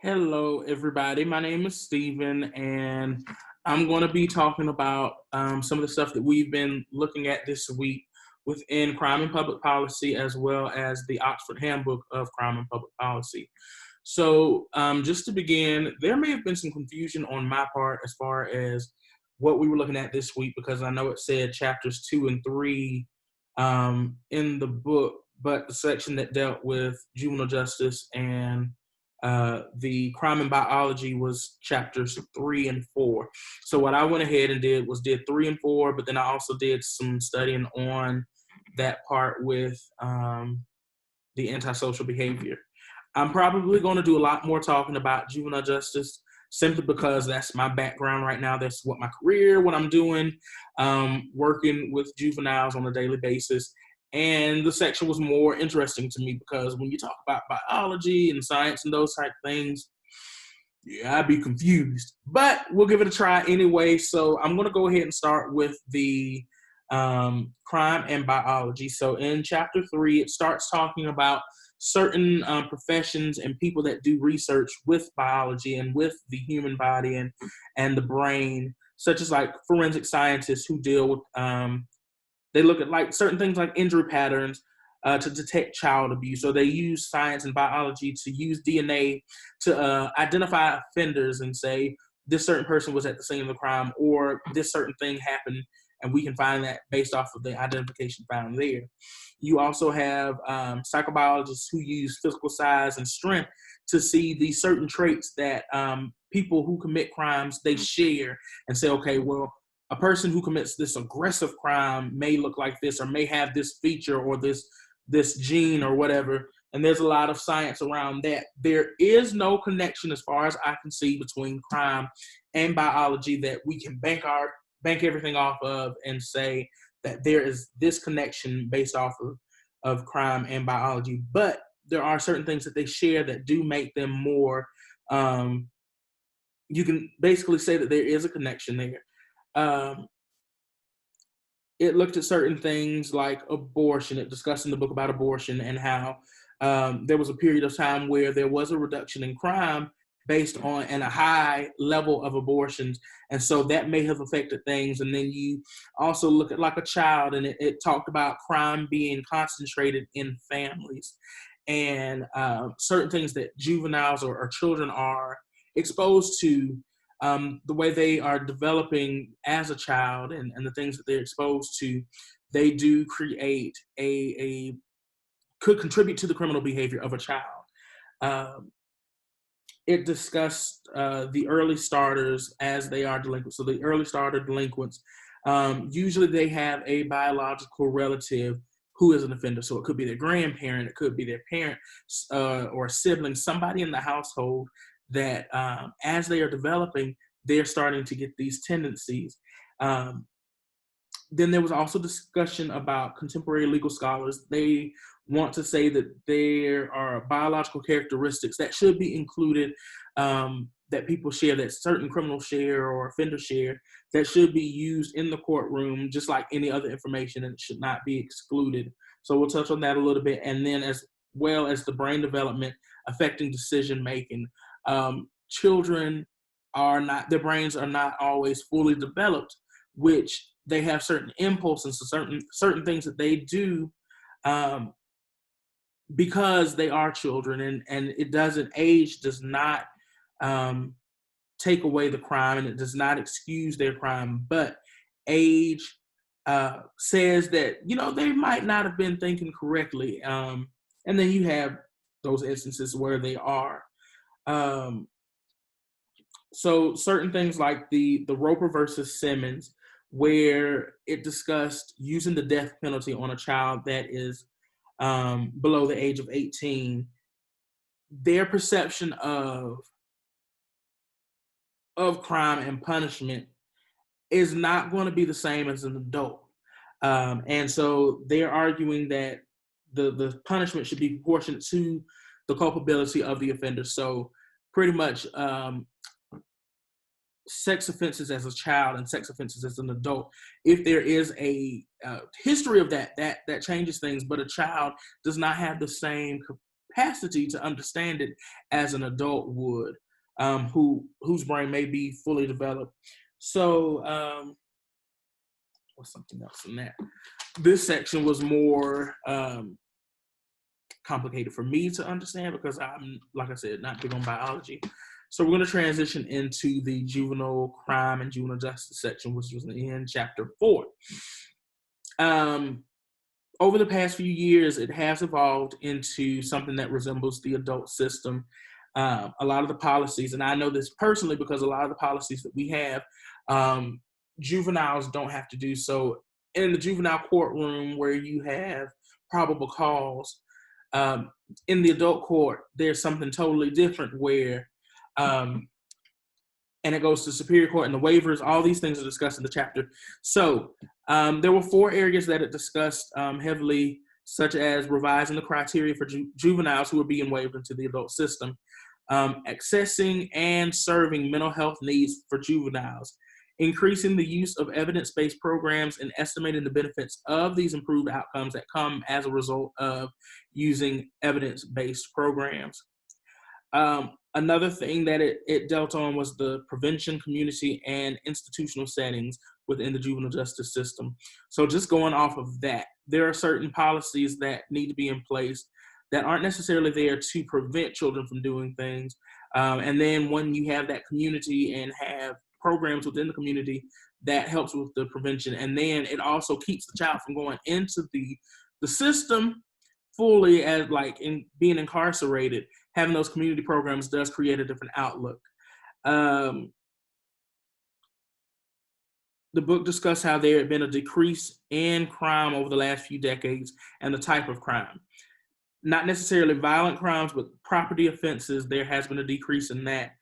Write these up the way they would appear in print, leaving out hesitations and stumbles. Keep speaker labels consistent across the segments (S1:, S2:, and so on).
S1: Hello, everybody. My name is Steven, and I'm going to be talking about some of the stuff that we've been looking at this week within crime and public policy, as well as the Oxford Handbook of Crime and Public Policy. Just to begin, there may have been some confusion on my part as far as what we were looking at this week, because I know it said chapters 2 and 3 in the book, but the section that dealt with juvenile justice and the crime and biology was chapters 3 and 4. So what I went ahead and did 3 and 4, but then I also did some studying on that part with the antisocial behavior. I'm probably going to do a lot more talking about juvenile justice simply because that's my background right now. That's what my career, what I'm doing, working with juveniles on a daily basis. And the section was more interesting to me because when you talk about biology and science and those type of things, yeah, I'd be confused. But we'll give it a try anyway. So I'm going to go ahead and start with the crime and biology. So in chapter 3, it starts talking about certain professions and people that do research with biology and with the human body and the brain, such as like forensic scientists who deal with they look at like certain things like injury patterns to detect child abuse. So they use science and biology to use DNA to identify offenders and say this certain person was at the scene of the crime or this certain thing happened, and we can find that based off of the identification found there. You also have psychobiologists who use physical size and strength to see these certain traits that people who commit crimes, they share and say, okay, well, a person who commits this aggressive crime may look like this or may have this feature or this gene or whatever. And there's a lot of science around that. There is no connection, as far as I can see, between crime and biology that we can bank everything off of and say that there is this connection based off of crime and biology. But there are certain things that they share that do make them more. You can basically say that there is a connection there. Um, it looked at certain things like abortion. It discussed in the book about abortion and how there was a period of time where there was a reduction in crime based on and a high level of abortions. And so that may have affected things. And then you also look at like a child, and it talked about crime being concentrated in families and certain things that juveniles or children are exposed to, the way they are developing as a child and the things that they're exposed to, they do create could contribute to the criminal behavior of a child. Um, it discussed the early starters as they are delinquent. So the early starter delinquents, usually they have a biological relative who is an offender. So it could be their grandparent, it could be their parent or sibling, somebody in the household that as they are developing, they're starting to get these tendencies. Um, then there was also discussion about contemporary legal scholars. They want to say that there are biological characteristics that should be included, that people share, that certain criminals share or offenders share, that should be used in the courtroom just like any other information, and it should not be excluded. So we'll touch on that a little bit. And then as well as the brain development affecting decision making. Children are not, their brains are not always fully developed, which they have certain impulses and certain things that they do, um, because they are children, and it doesn't, age does not um, take away the crime, and it does not excuse their crime, but age says that they might not have been thinking correctly, and then you have those instances where they are. Um, so certain things like the Roper versus Simmons, where it discussed using the death penalty on a child that is below the age of 18, their perception of crime and punishment is not going to be the same as an adult. And so they're arguing that the punishment should be proportionate to the culpability of the offender. So pretty much sex offenses as a child and sex offenses as an adult, if there is a history of that changes things, but a child does not have the same capacity to understand it as an adult would, whose brain may be fully developed. So, what's something else in that? This section was more complicated for me to understand because I'm, like I said, not big on biology. So we're going to transition into the juvenile crime and juvenile justice section, which was in chapter 4. Over the past few years, it has evolved into something that resembles the adult system. A lot of the policies, and I know this personally because a lot of the policies that we have, juveniles don't have to do so. In the juvenile courtroom where you have probable cause, in the adult court, there's something totally different where, and it goes to Superior Court and the waivers, all these things are discussed in the chapter. So there were 4 areas that it discussed heavily, such as revising the criteria for juveniles who are being waived into the adult system, accessing and serving mental health needs for juveniles, increasing the use of evidence-based programs and estimating the benefits of these improved outcomes that come as a result of using evidence-based programs. Another thing that it dealt on was the prevention, community, and institutional settings within the juvenile justice system. So just going off of that, there are certain policies that need to be in place that aren't necessarily there to prevent children from doing things. And then when you have that community and have programs within the community, that helps with the prevention. And then it also keeps the child from going into the system fully as like in being incarcerated. Having those community programs does create a different outlook. The book discussed how there had been a decrease in crime over the last few decades and the type of crime. Not necessarily violent crimes, but property offenses, there has been a decrease in that.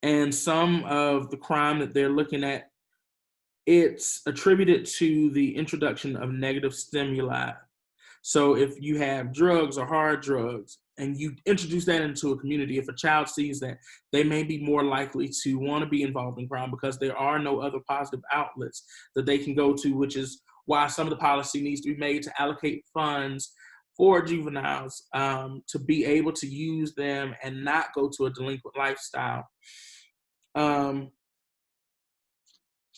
S1: And some of the crime that they're looking at, it's attributed to the introduction of negative stimuli. So if you have drugs or hard drugs and you introduce that into a community, if a child sees that, they may be more likely to want to be involved in crime because there are no other positive outlets that they can go to, which is why some of the policy needs to be made to allocate funds for juveniles to be able to use them and not go to a delinquent lifestyle.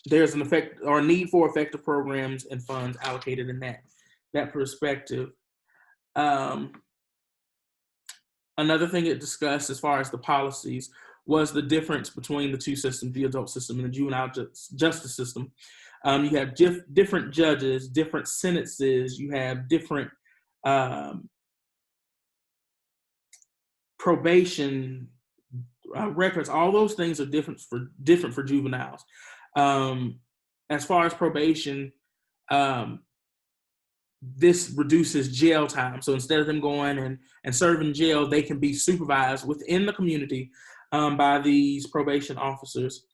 S1: There's an effect or need for effective programs and funds allocated in that perspective. Another thing it discussed as far as the policies was the difference between the two systems, the adult system and the juvenile justice system. You have different judges, different sentences, you have different probation records. All those things are different for juveniles. As far as probation, this reduces jail time. So instead of them going and serving jail, they can be supervised within the community by these probation officers.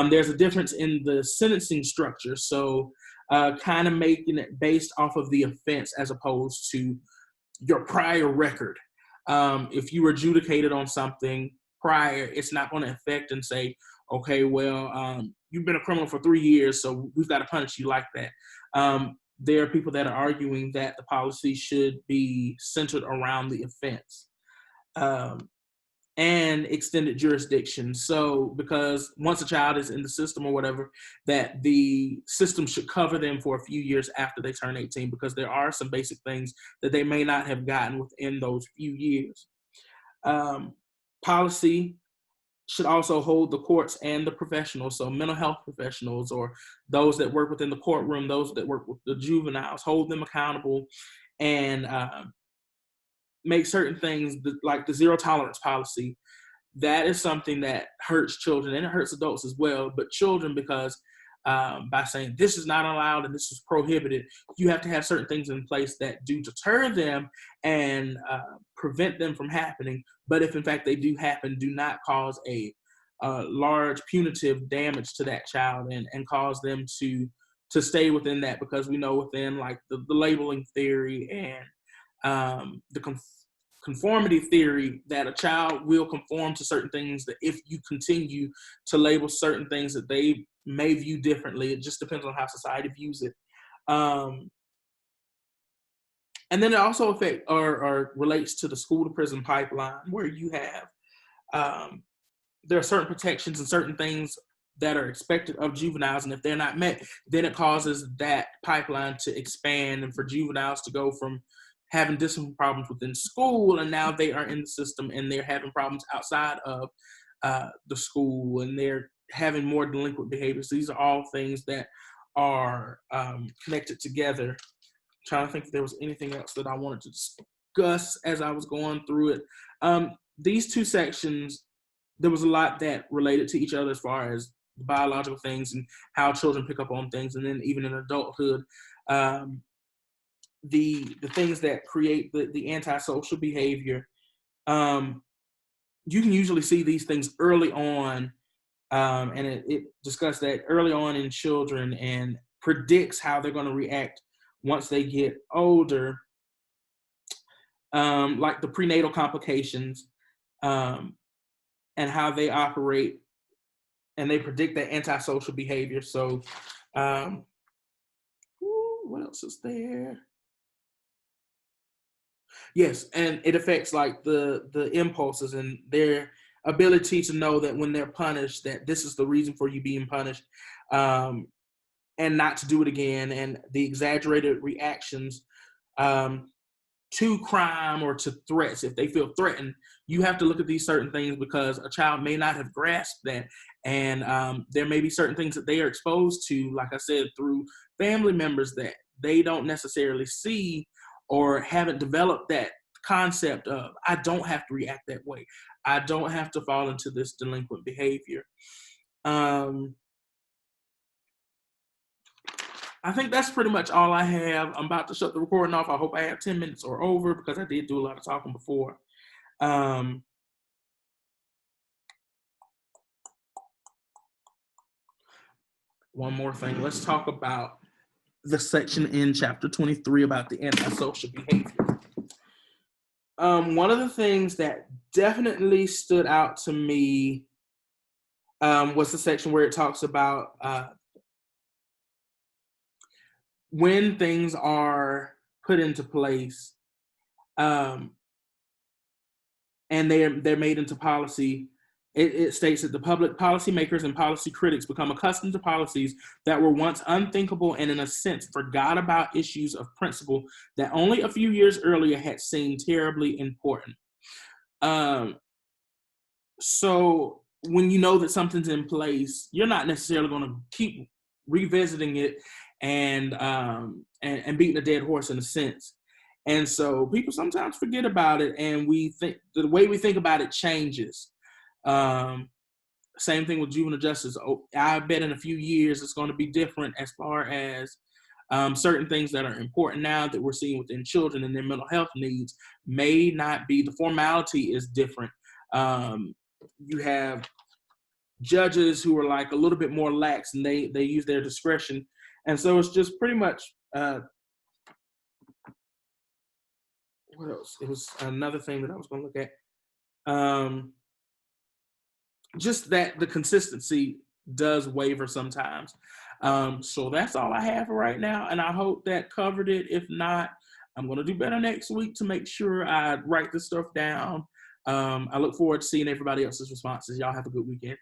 S1: There's a difference in the sentencing structure. So kind of making it based off of the offense as opposed to your prior record. If you were adjudicated on something prior, it's not going to affect and say, okay, well, you've been a criminal for 3 years, so we've got to punish you like that. There are people that are arguing that the policy should be centered around the offense and extended jurisdiction. So because once a child is in the system or whatever, that the system should cover them for a few years after they turn 18, because there are some basic things that they may not have gotten within those few years. Policy should also hold the courts and the professionals, so mental health professionals or those that work within the courtroom, those that work with the juveniles, hold them accountable and make certain things like the zero tolerance policy. That is something that hurts children and it hurts adults as well, but children because by saying this is not allowed and this is prohibited, you have to have certain things in place that do deter them and prevent them from happening. But if in fact they do happen, do not cause a large punitive damage to that child and cause them to stay within that, because we know within like the labeling theory and the conformity theory that a child will conform to certain things that if you continue to label certain things that they may view differently. It just depends on how society views it. And then it also affects or relates to the school to prison pipeline, where you have there are certain protections and certain things that are expected of juveniles, and if they're not met, then it causes that pipeline to expand, and for juveniles to go from having discipline problems within school, and now they are in the system and they're having problems outside of the school, and they're having more delinquent behaviors. These are all things that are connected together. I'm trying to think if there was anything else that I wanted to discuss as I was going through it. These two sections, there was a lot that related to each other as far as biological things and how children pick up on things, and then even in adulthood, the things that create the antisocial behavior. You can usually see these things early on, and it discussed that early on in children and predicts how they're going to react once they get older, like the prenatal complications, and how they operate, and they predict that antisocial behavior. So, what else is there? Yes, and it affects like the impulses and their ability to know that when they're punished, that this is the reason for you being punished, and not to do it again, and the exaggerated reactions to crime or to threats. If they feel threatened, you have to look at these certain things because a child may not have grasped that, and there may be certain things that they are exposed to, like I said, through family members that they don't necessarily see or haven't developed that concept of, I don't have to react that way. I don't have to fall into this delinquent behavior. I think that's pretty much all I have. I'm about to shut the recording off. I hope I have 10 minutes or over because I did do a lot of talking before. One more thing. Let's talk about the section in chapter 23 about the antisocial behavior. One of the things that definitely stood out to me was the section where it talks about when things are put into place, and they're made into policy. It states that the public policymakers and policy critics become accustomed to policies that were once unthinkable and, in a sense, forgot about issues of principle that only a few years earlier had seemed terribly important. So when you know that something's in place, you're not necessarily going to keep revisiting it and beating a dead horse in a sense. And so people sometimes forget about it, and we think the way we think about it changes. Same thing with juvenile justice. I bet in a few years it's going to be different as far as certain things that are important now that we're seeing within children and their mental health needs may not be. The formality is different. You have judges who are like a little bit more lax, and they use their discretion. And so it's just pretty much, what else? It was another thing that I was going to look at. Just that the consistency does waver sometimes. So that's all I have for right now, and I hope that covered it. If not, I'm going to do better next week to make sure I write this stuff down. I look forward to seeing everybody else's responses. Y'all have a good weekend.